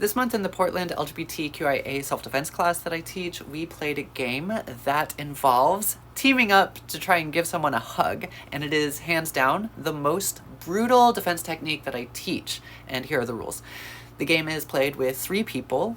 This month in the Portland LGBTQIA self-defense class that I teach, we played a game that involves teaming up to try and give someone a hug, and it is hands down the most brutal defense technique that I teach, and here are the rules. The game is played with 3 people.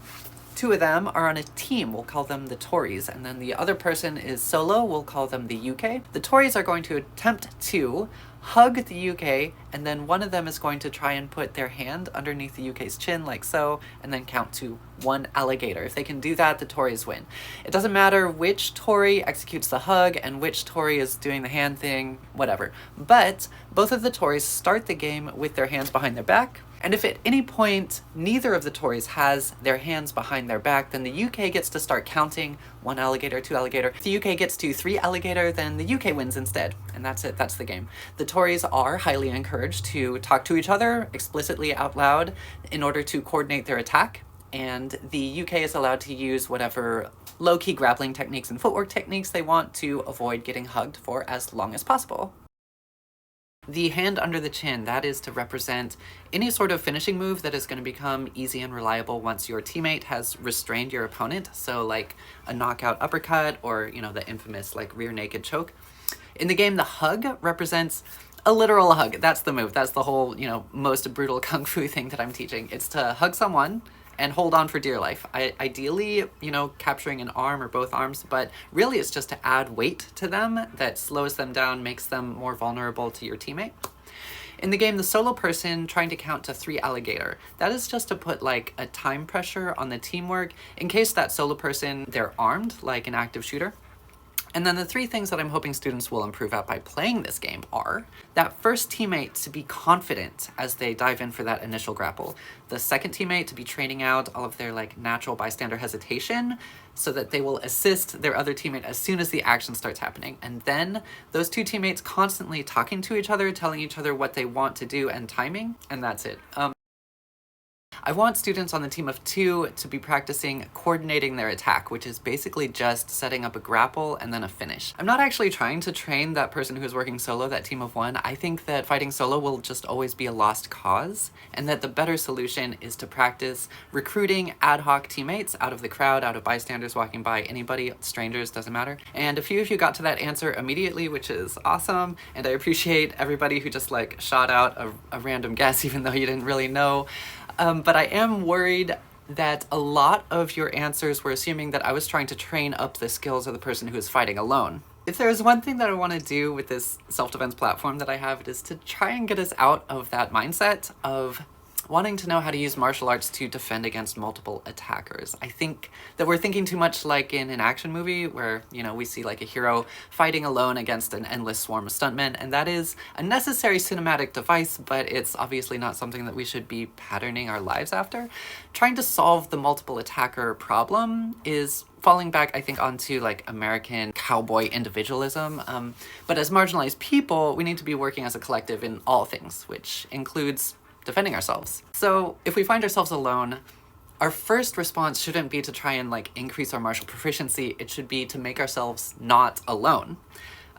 2 of them are on a team, we'll call them the Tories, and then the other person is solo, we'll call them the UK. The Tories are going to attempt to hug the UK, and then one of them is going to try and put their hand underneath the UK's chin like so, and then count to 1 alligator. If they can do that, the Tories win. It doesn't matter which Tory executes the hug and which Tory is doing the hand thing, whatever. But both of the Tories start the game with their hands behind their back, and if at any point neither of the Tories has their hands behind their back, then the UK gets to start counting 1 alligator, 2 alligator. If the UK gets to 3 alligator, then the UK wins instead. And that's it, that's the game. The Tories are highly encouraged to talk to each other explicitly out loud in order to coordinate their attack. And the UK is allowed to use whatever low-key grappling techniques and footwork techniques they want to avoid getting hugged for as long as possible. The hand under the chin, that is to represent any sort of finishing move that is going to become easy and reliable once your teammate has restrained your opponent. So like a knockout uppercut or, you know, the infamous like rear naked choke. In the game, the hug represents a literal hug. That's the move. That's the whole, you know, most brutal kung fu thing that I'm teaching. It's to hug someone and hold on for dear life. Ideally, you know, capturing an arm or both arms, but really it's just to add weight to them that slows them down, makes them more vulnerable to your teammate. In the game, the solo person trying to count to 3 alligator, that is just to put like a time pressure on the teamwork in case that solo person, they're armed like an active shooter. And then the 3 things that I'm hoping students will improve at by playing this game are that first teammate to be confident as they dive in for that initial grapple. The second teammate to be training out all of their like natural bystander hesitation so that they will assist their other teammate as soon as the action starts happening. And then those 2 teammates constantly talking to each other, telling each other what they want to do and timing, and that's it. I want students on the team of 2 to be practicing coordinating their attack, which is basically just setting up a grapple and then a finish. I'm not actually trying to train that person who's working solo, that team of 1. I think that fighting solo will just always be a lost cause, and that the better solution is to practice recruiting ad hoc teammates out of the crowd, out of bystanders walking by, anybody, strangers, doesn't matter. And a few of you got to that answer immediately, which is awesome, and I appreciate everybody who just like shot out a random guess even though you didn't really know. But I am worried that a lot of your answers were assuming that I was trying to train up the skills of the person who is fighting alone. If there's one thing that I want to do with this self-defense platform that I have, it is to try and get us out of that mindset of wanting to know how to use martial arts to defend against multiple attackers. I think that we're thinking too much like in an action movie where, you know, we see like a hero fighting alone against an endless swarm of stuntmen, and that is a necessary cinematic device, but it's obviously not something that we should be patterning our lives after. Trying to solve the multiple attacker problem is falling back, I think, onto like American cowboy individualism. But as marginalized people, we need to be working as a collective in all things, which includes defending ourselves. So if we find ourselves alone, our first response shouldn't be to try and like increase our martial proficiency. It should be to make ourselves not alone.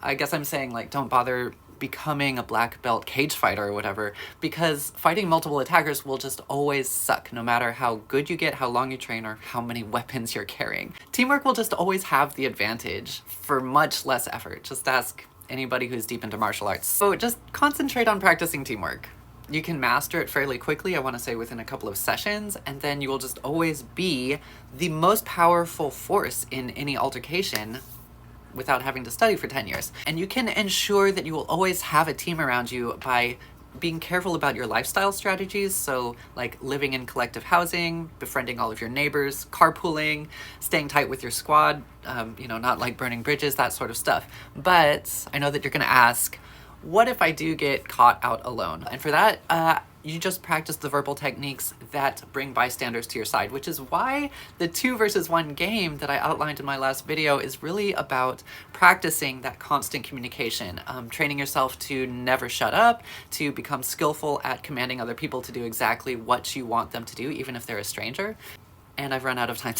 I guess I'm saying like don't bother becoming a black belt cage fighter or whatever, because fighting multiple attackers will just always suck, no matter how good you get, how long you train, or how many weapons you're carrying. Teamwork will just always have the advantage for much less effort. Just ask anybody who's deep into martial arts. So just concentrate on practicing teamwork. You can master it fairly quickly, I want to say within a couple of sessions, and then you will just always be the most powerful force in any altercation without having to study for 10 years. And you can ensure that you will always have a team around you by being careful about your lifestyle strategies, so like living in collective housing, befriending all of your neighbors, carpooling, staying tight with your squad, you know, not like burning bridges, that sort of stuff. But I know that you're gonna ask, what if I do get caught out alone? And for that, you just practice the verbal techniques that bring bystanders to your side, which is why the 2 versus 1 game that I outlined in my last video is really about practicing that constant communication, training yourself to never shut up, to become skillful at commanding other people to do exactly what you want them to do, even if they're a stranger. And I've run out of time.